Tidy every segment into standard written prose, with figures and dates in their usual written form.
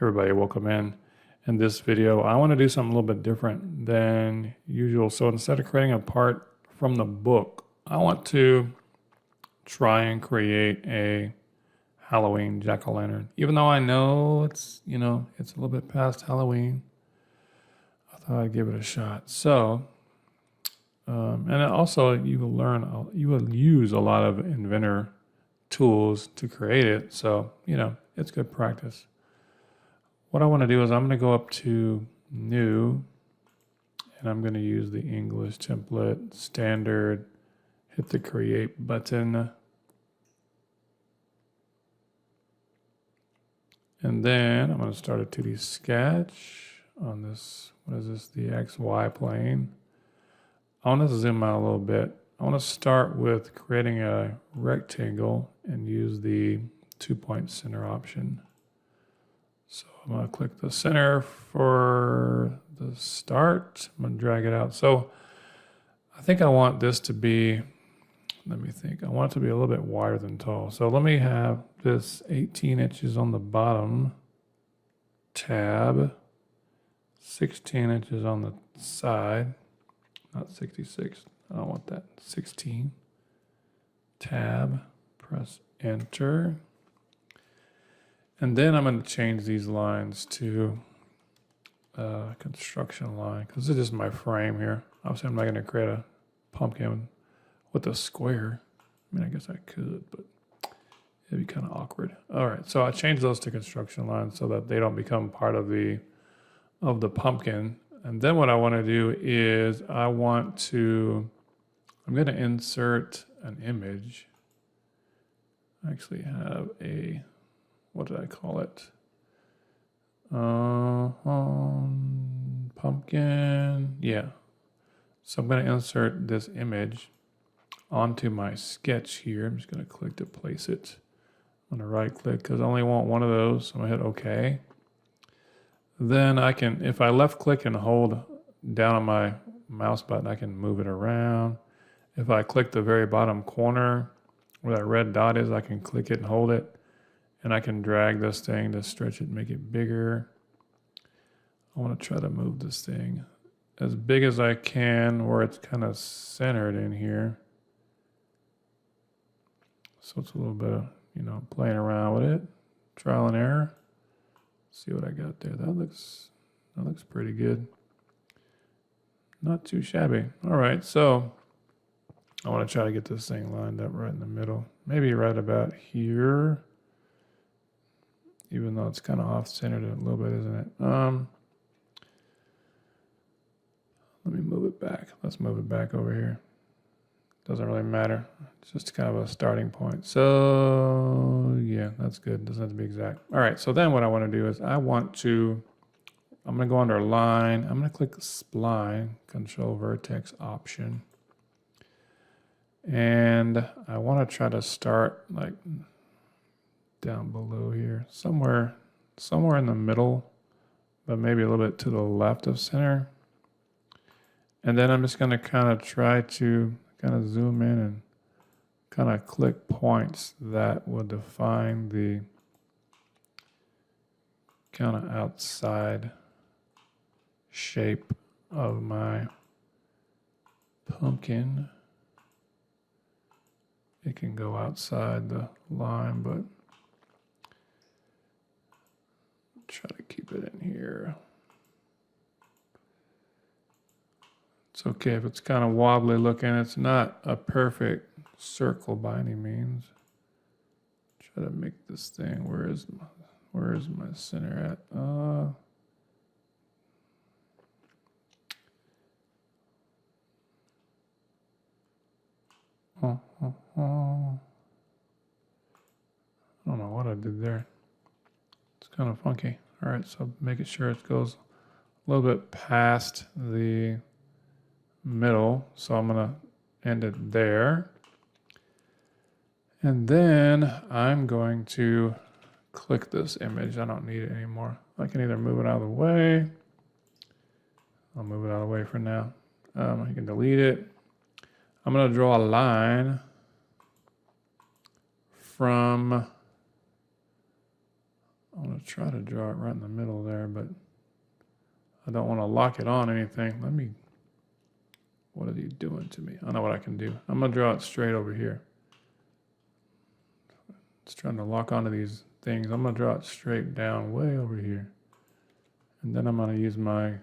everybody, welcome in this video. I want to do something a little bit different than usual. So instead of creating a part from the book, I want to try and create a Halloween jack-o'-lantern. Even though I know it's a little bit past Halloween, I thought I'd give it a shot. So, and also you will use a lot of Inventor tools to create it. So, it's good practice. What I want to do is I'm going to go up to New, and I'm going to use the English template, Standard, hit the Create button. And then I'm going to start a 2D sketch on this, what is this, the XY plane. I want to zoom out a little bit. I want to start with creating a rectangle and use the 2-point center option. So I'm going to click the center for the start. I'm going to drag it out. So I think I want this to be, let me think, I want it to be a little bit wider than tall. So let me have this 18 inches on the bottom tab, 16 inches on the side, not 66. I don't want that. 16. Tab, press enter. And then I'm going to change these lines to construction line, because this is just my frame here. Obviously, I'm not going to create a pumpkin with a square. I mean, I guess I could, but it'd be kind of awkward. All right, so I changed those to construction lines so that they don't become part of the pumpkin. And then what I want to do is I'm going to insert an image. I actually have a, what did I call it? Pumpkin, yeah. So I'm going to insert this image onto my sketch here. I'm just going to click to place it. I'm going to right click because I only want one of those. So I'm going to hit OK. Then I can, if I left click and hold down on my mouse button, I can move it around. If I click the very bottom corner where that red dot is, I can click it and hold it. And I can drag this thing to stretch it and make it bigger. I want to try to move this thing as big as I can where it's kind of centered in here. So it's a little bit of, playing around with it. Trial and error. See what I got there. That looks pretty good. Not too shabby. All right, so I want to try to get this thing lined up right in the middle. Maybe right about here. Even though it's kind of off-centered a little bit, isn't it? Let me move it back. Let's move it back over here. Doesn't really matter. It's just kind of a starting point. So yeah, that's good. Doesn't have to be exact. All right, so then what I want to do is I'm going to go under line. I'm going to click spline, control vertex option. And I want to try to start like down below here, somewhere in the middle, but maybe a little bit to the left of center. And then I'm just going to kind of try to kind of zoom in and kind of click points that will define the kind of outside shape of my pumpkin. It can go outside the line, but try to keep it in here. It's okay if it's kind of wobbly looking. It's not a perfect circle by any means. Try to make this thing, where is my center at? I don't know what I did there. It's kind of funky. All right, so making sure it goes a little bit past the middle. So I'm going to end it there. And then I'm going to click this image. I don't need it anymore. I can either move it out of the way. I'll move it out of the way for now. You can delete it. I'm going to draw a line from I'm going to try to draw it right in the middle there, but I don't want to lock it on anything. What are you doing to me? I know what I can do. I'm going to draw it straight over here. It's trying to lock onto these things. I'm going to draw it straight down way over here. And then I'm going to use my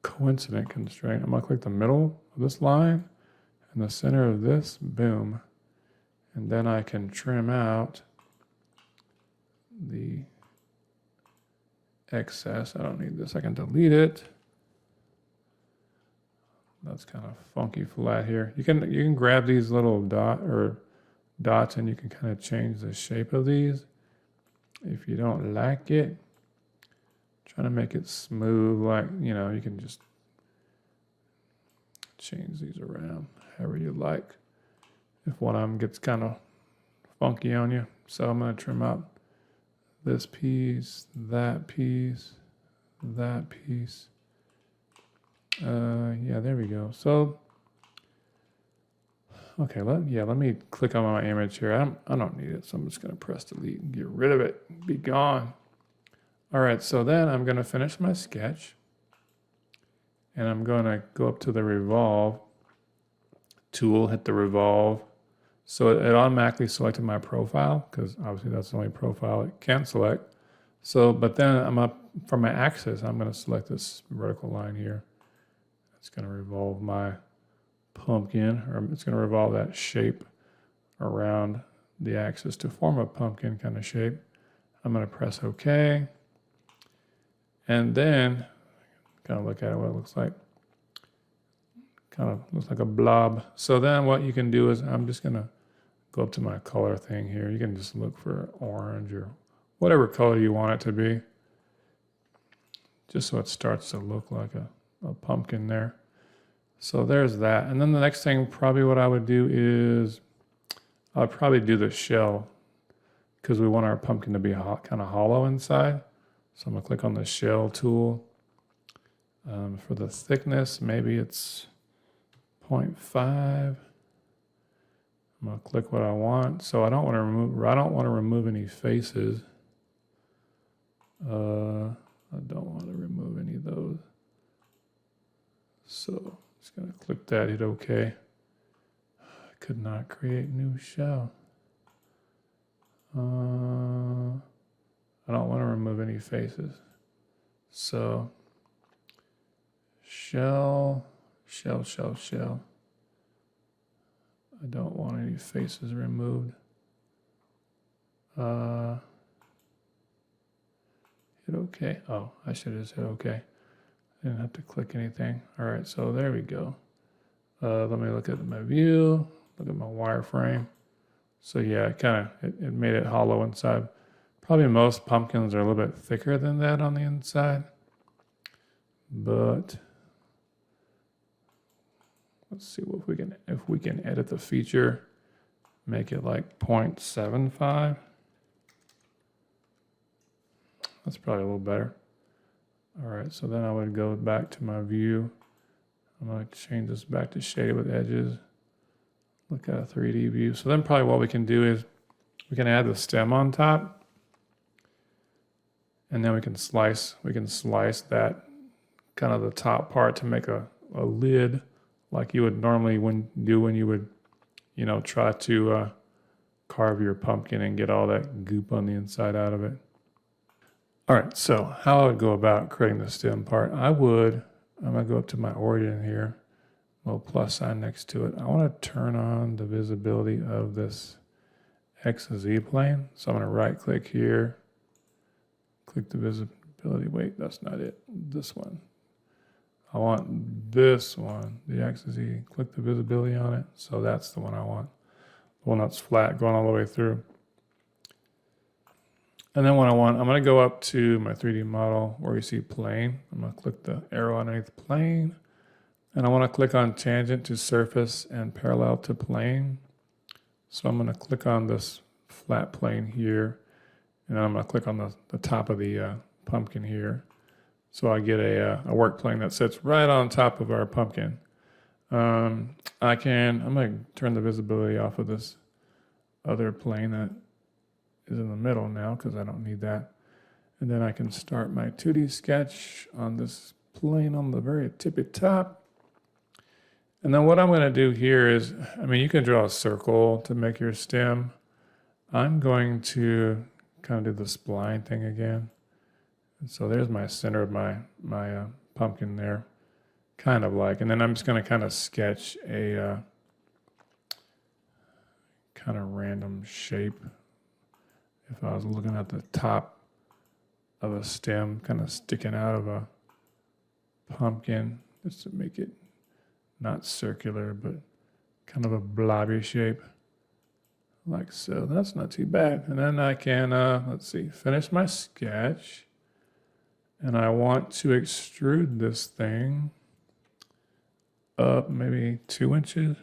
coincident constraint. I'm going to click the middle of this line and the center of this, boom. And then I can trim out the excess. I don't need this. I can delete it. That's kind of funky flat here. You can grab these little dots and you can kind of change the shape of these. If you don't like it, trying to make it smooth, like, you know, you can just change these around however you like. If one of them gets kind of funky on you. So I'm going to trim out this piece, that piece, that piece. Yeah, there we go. So, okay, let me click on my image here. I don't need it, so I'm just going to press delete and get rid of it. Be gone. All right, so then I'm going to finish my sketch. And I'm going to go up to the revolve tool, hit the revolve. So it automatically selected my profile, because obviously that's the only profile it can select. So, but then I'm up for my axis, I'm going to select this vertical line here. It's going to revolve my pumpkin, or it's going to revolve that shape around the axis to form a pumpkin kind of shape. I'm going to press OK. And then kind of look at what it looks like. Kind of looks like a blob. So then what you can do is I'm just going to go up to my color thing here. You can just look for orange or whatever color you want it to be. Just so it starts to look like a pumpkin there. So there's that. And then the next thing, probably what I would do is I'll probably do the shell, because we want our pumpkin to be kind of hollow inside. So I'm going to click on the shell tool. For the thickness, maybe it's 0.5. I'm going to click what I want. So I don't want to remove any faces. I don't want to remove any of those. So I'm just going to click that, hit OK. I could not create new shell. I don't want to remove any faces. So shell. I don't want any faces removed. Hit OK. Oh, I should have just hit OK. I didn't have to click anything. All right, so there we go. Let me look at my view, look at my wireframe. So yeah, it made it hollow inside. Probably most pumpkins are a little bit thicker than that on the inside. But let's see if we can edit the feature, make it like 0.75. That's probably a little better. All right, so then I would go back to my view. I'm going to change this back to shaded with edges. Look at a 3D view. So then probably what we can do is we can add the stem on top. And then we can slice that kind of the top part to make a lid, like you would normally when you would, you know, try to carve your pumpkin and get all that goop on the inside out of it. All right, so how I would go about creating the stem part, I'm going to go up to my origin here, a little plus sign next to it. I want to turn on the visibility of this XZ plane. So I'm going to right click here, click the visibility. Wait, that's not it. This one. I want this one, the XZ. Click the visibility on it. So that's the one I want. The one that's flat going all the way through. And then what I'm going to go up to my 3D model where you see plane. I'm going to click the arrow underneath the plane. And I want to click on tangent to surface and parallel to plane. So I'm going to click on this flat plane here. And then I'm going to click on the top of the pumpkin here. So I get a work plane that sits right on top of our pumpkin. I'm going to turn the visibility off of this other plane that is in the middle now because I don't need that. And then I can start my 2D sketch on this plane on the very tippy top. And then what I'm going to do here is, I mean, you can draw a circle to make your stem. I'm going to kind of do the spline thing again. And so there's my center of my pumpkin there, kind of like. And then I'm just going to kind of sketch a kind of random shape. If I was looking at the top of a stem kind of sticking out of a pumpkin, just to make it not circular, but kind of a blobby shape, like so. That's not too bad. And then I can, let's see, finish my sketch. And I want to extrude this thing up maybe 2 inches.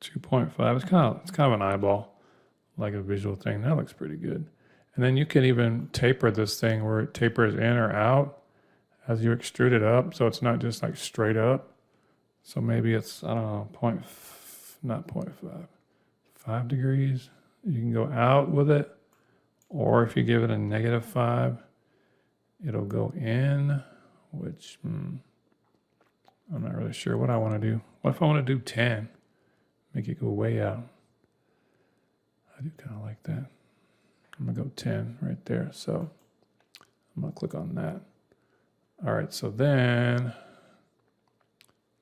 2.5. It's kind of an eyeball, like a visual thing. That looks pretty good. And then you can even taper this thing where it tapers in or out as you extrude it up, so it's not just like straight up. So maybe it's, I don't know, 5 degrees. You can go out with it, or if you give it a -5, it'll go in, which I'm not really sure what I want to do. What if I want to do 10? Make it go way out. I do kind of like that. I'm going to go 10 right there. So I'm going to click on that. All right, so then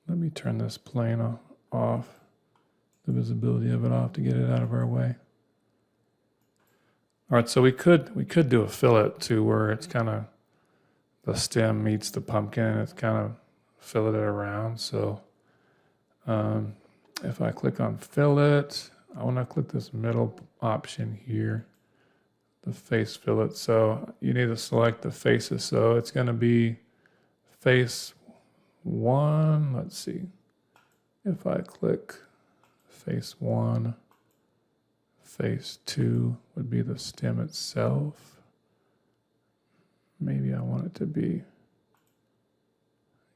let me turn this plane off, the visibility of it off to get it out of our way. All right, so we could do a fillet too, where it's kind of the stem meets the pumpkin and it's kind of filleted around. So if I click on fillet, I want to click this middle option here, the face fillet. So you need to select the faces. So it's going to be face 1. Let's see. If I click face 1, face 2 would be the stem itself. Maybe I want it to be,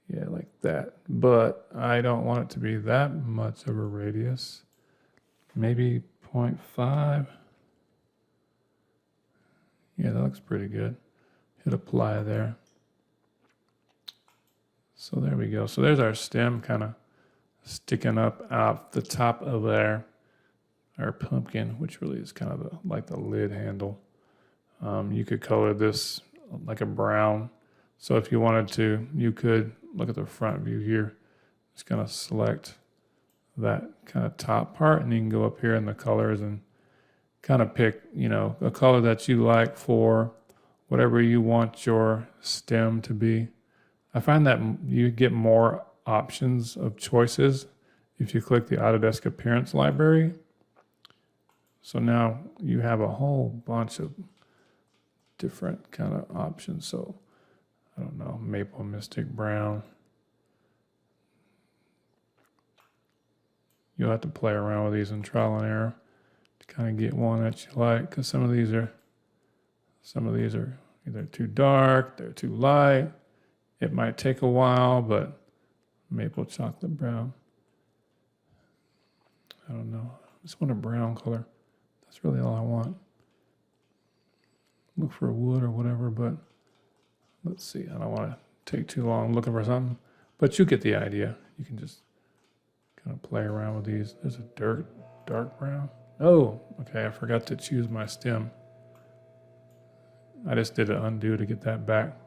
yeah, like that. But I don't want it to be that much of a radius. Maybe 0.5. Yeah, that looks pretty good. Hit apply there. So there we go. So there's our stem kind of sticking up out the top of there, our pumpkin, which really is kind of like the lid handle. You could color this like a brown. So if you wanted to, you could look at the front view here. Just kind of select that kind of top part, and you can go up here in the colors and kind of pick, you know, a color that you like for whatever you want your stem to be. I find that you get more options of choices if you click the Autodesk Appearance Library. So now you have a whole bunch of different kind of options. So I don't know, maple mystic brown. You'll have to play around with these in trial and error to kind of get one that you like, because some of these are either too dark, they're too light. It might take a while, but maple chocolate brown. I don't know. I just want a brown color. That's really all I want. Look for wood or whatever, but let's see. I don't want to take too long looking for something, but you get the idea. You can just kind of play around with these. There's a dark brown. Oh, okay. I forgot to choose my stem. I just did an undo to get that back.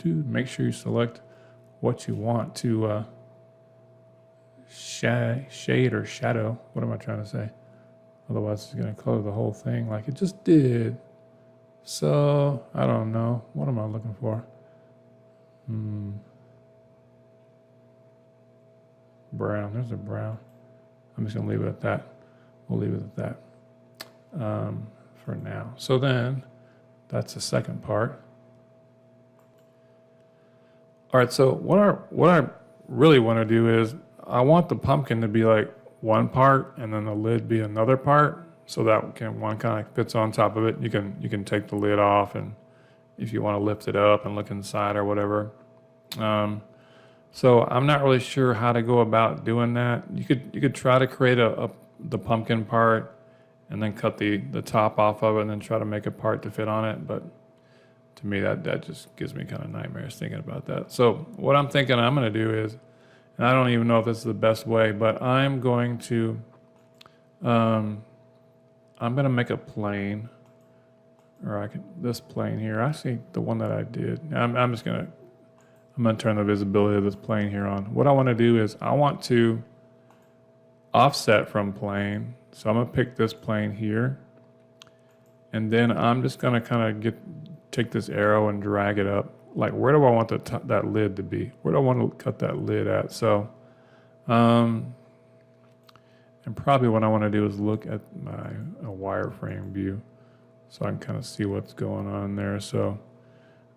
Make sure you select what you want to shade or shadow. What am I trying to say? Otherwise, it's going to color the whole thing like it just did. So, I don't know. What am I looking for? Brown. There's a brown. I'm just going to leave it at that. We'll leave it at that for now. So then, that's the second part. All right, so what I really want to do is I want the pumpkin to be like one part and then the lid be another part, so that one kind of fits on top of it. You can take the lid off, and if you want to lift it up and look inside or whatever. So I'm not really sure how to go about doing that. You could try to create the pumpkin part and then cut the top off of it and then try to make a part to fit on it. But to me, that just gives me kind of nightmares thinking about that. So what I'm thinking I'm going to do is, and I don't even know if this is the best way, but I'm going to make a plane, or this plane here. Actually, the one that I did. I'm just going to turn the visibility of this plane here on. What I want to do is I want to offset from plane. So I'm going to pick this plane here. And then I'm just going to kind of take this arrow and drag it up. Like, where do I want that lid to be? Where do I want to cut that lid at? So, and probably what I want to do is look at a wireframe view so I can kind of see what's going on there. So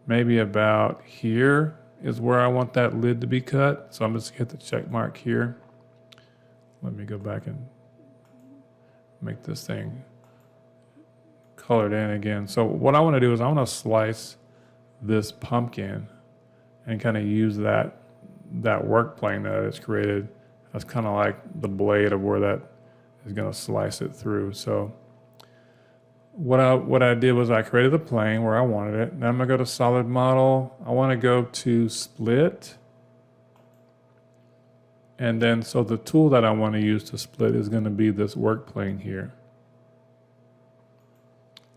maybe about here is where I want that lid to be cut. So I'm just going to hit the check mark here. Let me go back and make this thing colored in again. So what I want to do is I want to slice this pumpkin and kind of use that work plane that it's created. That's kind of like the blade of where that is going to slice it through. So what I did was I created the plane where I wanted it. Now I'm going to go to solid model. I want to go to split. And then so the tool that I want to use to split is going to be this work plane here.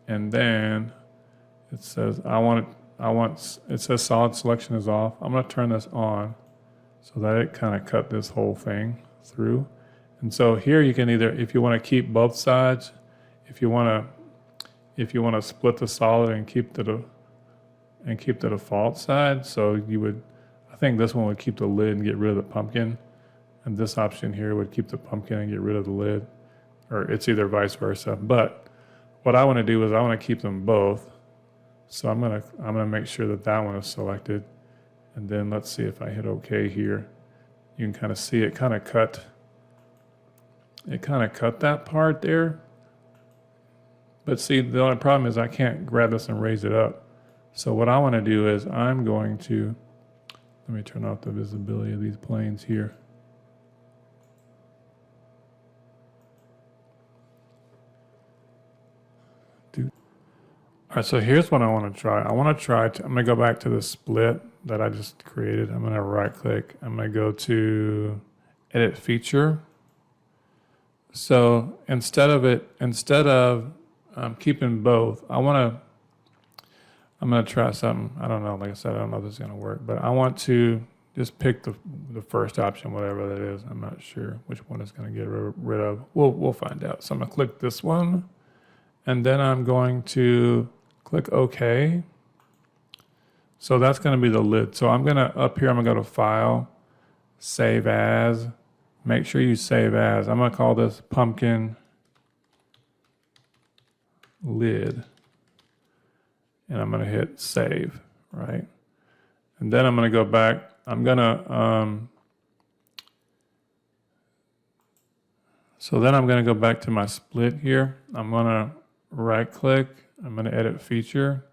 And then it says it says solid selection is off. I'm going to turn this on so that it kind of cut this whole thing through. And so here you can either, if you want to keep both sides, if you want to split the solid and keep the default side, so I think this one would keep the lid and get rid of the pumpkin, and this option here would keep the pumpkin and get rid of the lid, or it's either vice versa. But what I want to do is I want to keep them both. So I'm gonna make sure that one is selected, and then let's see if I hit OK here. You can kind of see it kind of cut that part there. But see, the only problem is I can't grab this and raise it up. So what I want to do is I'm going to, let me turn off the visibility of these planes here. All right, so here's what I want to try. I'm going to go back to the split that I just created. I'm going to right click. I'm going to go to edit feature. So instead of keeping both, I'm going to try something. I don't know. Like I said, I don't know if this is going to work, but I want to just pick the first option, whatever that is. I'm not sure which one it's going to get rid of. We'll find out. So I'm going to click this one, and then I'm going to click OK. So that's going to be the lid. So I'm going to, up here, I'm going to go to File, Save As. Make sure you save as. I'm going to call this Pumpkin Lid. And I'm going to hit Save, right? And then I'm going to go back. I'm going to, so then I'm going to go back to my split here. I'm going to right click. I'm going to edit feature.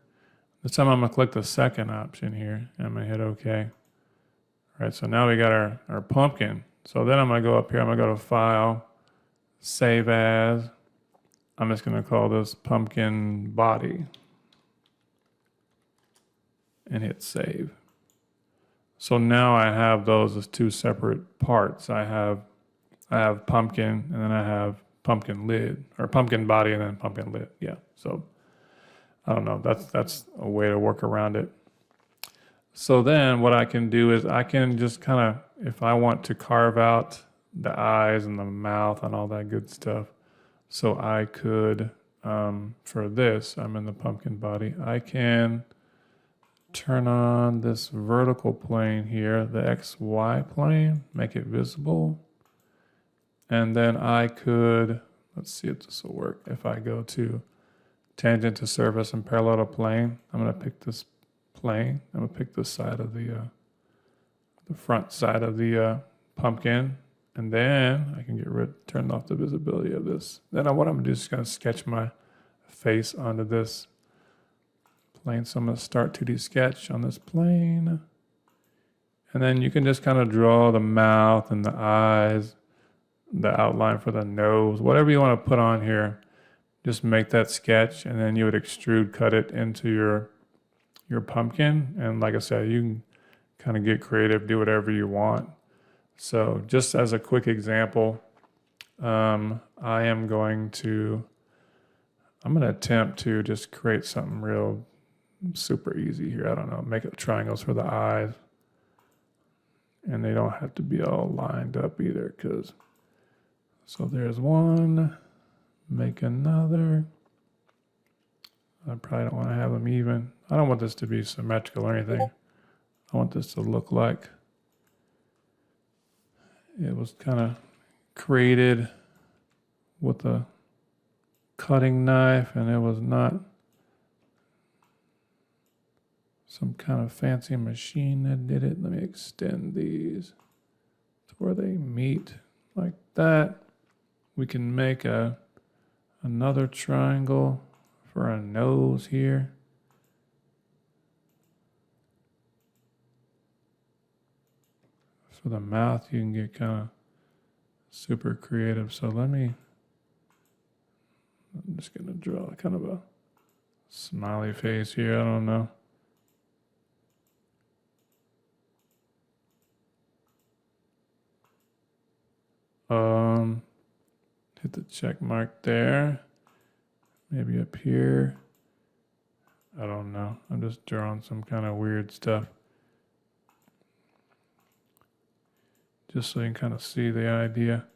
This time I'm going to click the second option here. And I'm going to hit OK. All right, so now we got our pumpkin. So then I'm going to go up here. I'm going to go to File, Save As. I'm just going to call this Pumpkin Body. And hit Save. So now I have those as two separate parts. I have pumpkin, and then I have pumpkin lid, or pumpkin body, and then pumpkin lid. Yeah, so I don't know. That's a way to work around it. So then what I can do is I can just kind of, if I want to carve out the eyes and the mouth and all that good stuff, so I could, for this, I'm in the pumpkin body, I can turn on this vertical plane here, the XY plane, make it visible. And then I could, let's see if this will work. If I go to tangent to surface and parallel to plane, I'm going to pick this plane. I'm going to pick this side of the front side of the pumpkin. And then I can turn off the visibility of this. Then what I'm going to do is just going to sketch my face onto this plane. So I'm going to start 2D sketch on this plane. And then you can just kind of draw the mouth and the eyes, the outline for the nose, whatever you want to put on here. Just make that sketch, and then you would extrude cut it into your pumpkin. And like I said, you can kind of get creative, do whatever you want. So just as a quick example, I'm going to attempt to just create something real super easy here. I don't know, make up triangles for the eyes. And they don't have to be all lined up either, so there's one, make another. I probably don't want to have them even. I don't want this to be symmetrical or anything. I want this to look like it was kind of created with a cutting knife, and it was not some kind of fancy machine that did it. Let me extend these to where they meet like that. We can make another triangle for a nose here. For the mouth, you can get kind of super creative. So I'm just going to draw kind of a smiley face here. I don't know. Hit the check mark there. Maybe up here. I don't know. I'm just drawing some kind of weird stuff. Just so you can kind of see the idea.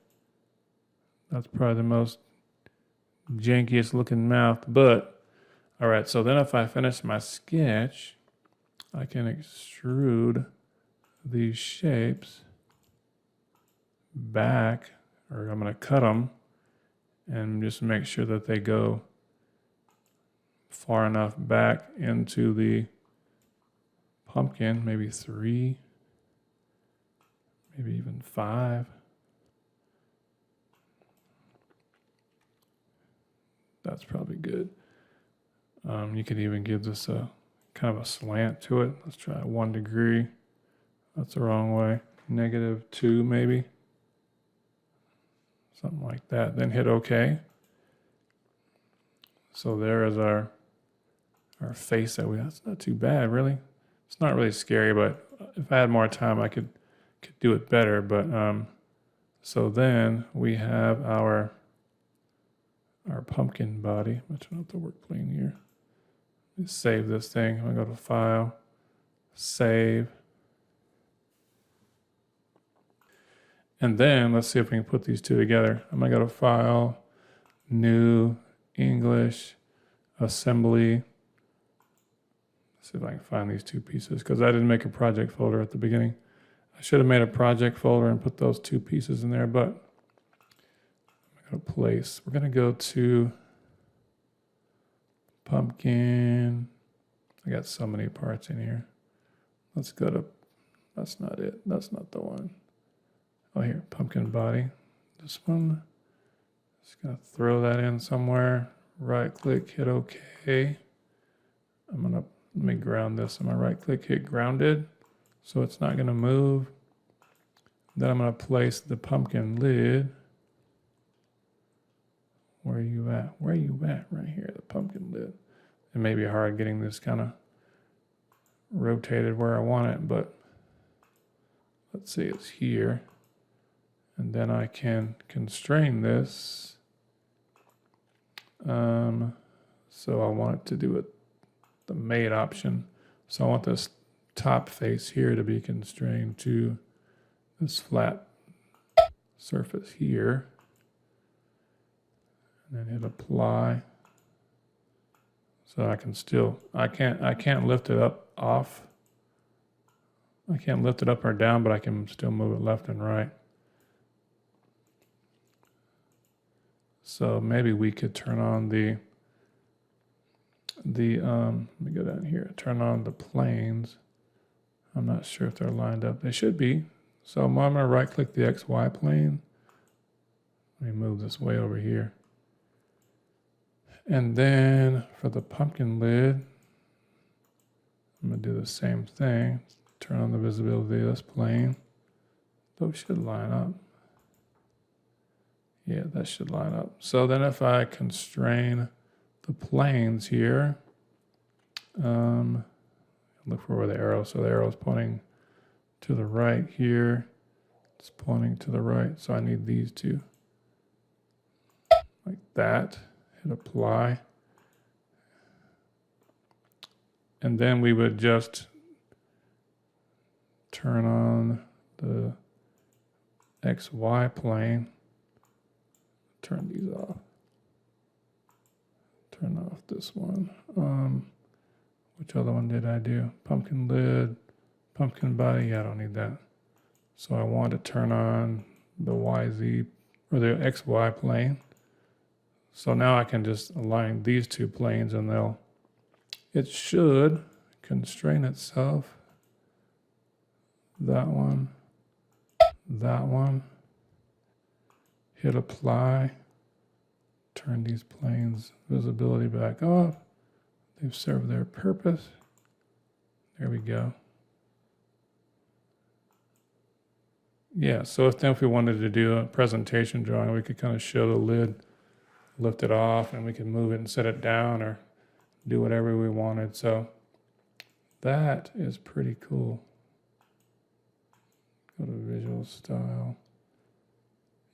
That's probably the most jankiest looking mouth, but all right. So then if I finish my sketch, I can extrude these shapes back, or I'm going to cut them and just make sure that they go far enough back into the pumpkin, maybe 3, maybe even 5. That's probably good. You could even give this a kind of a slant to it. Let's try 1 degree. That's the wrong way. -2 maybe. Something like that. Then hit OK. So there is our face that that's not too bad, really. It's not really scary, but if I had more time, I could do it better. But so then we have our pumpkin body. I'm going to turn off the work plane here. Let's save this thing. I'm going to go to File, Save. And then let's see if we can put these two together. I'm going to go to File, New, English, Assembly. Let's see if I can find these 2 pieces, because I didn't make a project folder at the beginning. I should have made a project folder and put those 2 pieces in there, but I'm going to go to Place. We're going to go to Pumpkin. I got so many parts in here. Let's go to, that's not it. That's not the one. Oh, here, pumpkin body. This one. Just going to throw that in somewhere. Right click, hit OK. Let me ground this. I'm going to right click, hit grounded, so it's not going to move. Then I'm going to place the pumpkin lid. Where are you at? Where are you at? Right here, the pumpkin lid. It may be hard getting this kind of rotated where I want it, but let's see, it's here. And then I can constrain this. So I want it to do it, the mate option. So I want this top face here to be constrained to this flat surface here. And then hit apply. So I can still, I can't lift it up off. I can't lift it up or down, but I can still move it left and right. So maybe we could turn on let me go down here, turn on the planes. I'm not sure if they're lined up. They should be. So I'm going to right click the XY plane. Let me move this way over here. And then for the pumpkin lid, I'm going to do the same thing. turn on the visibility of this plane. Those should line up. Yeah, that should line up. So then if I constrain the planes here, look for where the arrow, so the arrow is pointing to the right here. It's pointing to the right, so I need these two. Like that, hit apply. And then we would just turn on the XY plane. Turn these off. Turn off this one. Which other one did I do? Pumpkin lid, pumpkin body. Yeah, I don't need that. So I want to turn on the YZ or the XY plane. So now I can just align these two planes and it should constrain itself. That one, hit apply, turn these planes visibility back off. They've served their purpose. There we go. Yeah, so if we wanted to do a presentation drawing, we could kind of show the lid, lift it off, and we could move it and set it down or do whatever we wanted. So that is pretty cool. Go to visual style.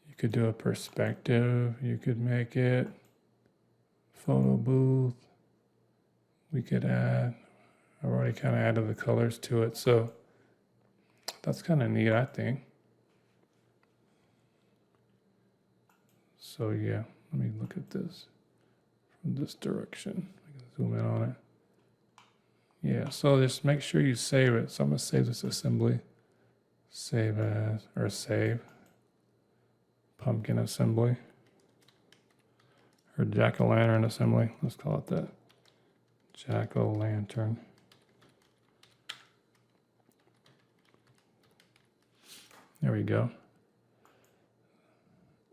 You could do a perspective. You could make it photo booth. We could add, I've already kind of added the colors to it. So that's kind of neat, I think. So yeah, let me look at this from this direction. I can zoom in on it. Yeah, so just make sure you save it. So I'm gonna save this assembly. Save as, or save. Pumpkin assembly. Or Jack-O-Lantern assembly. Let's call it that. Jack-O-Lantern. There we go.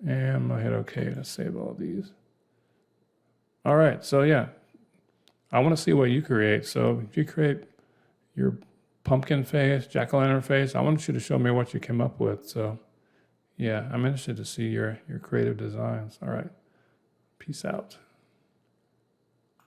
And I'm gonna hit OK to save all these. All right, so yeah, I want to see what you create. So if you create your pumpkin face, jack-o'-lantern face, I want you to show me what you came up with. So yeah, I'm interested to see your creative designs. All right, peace out.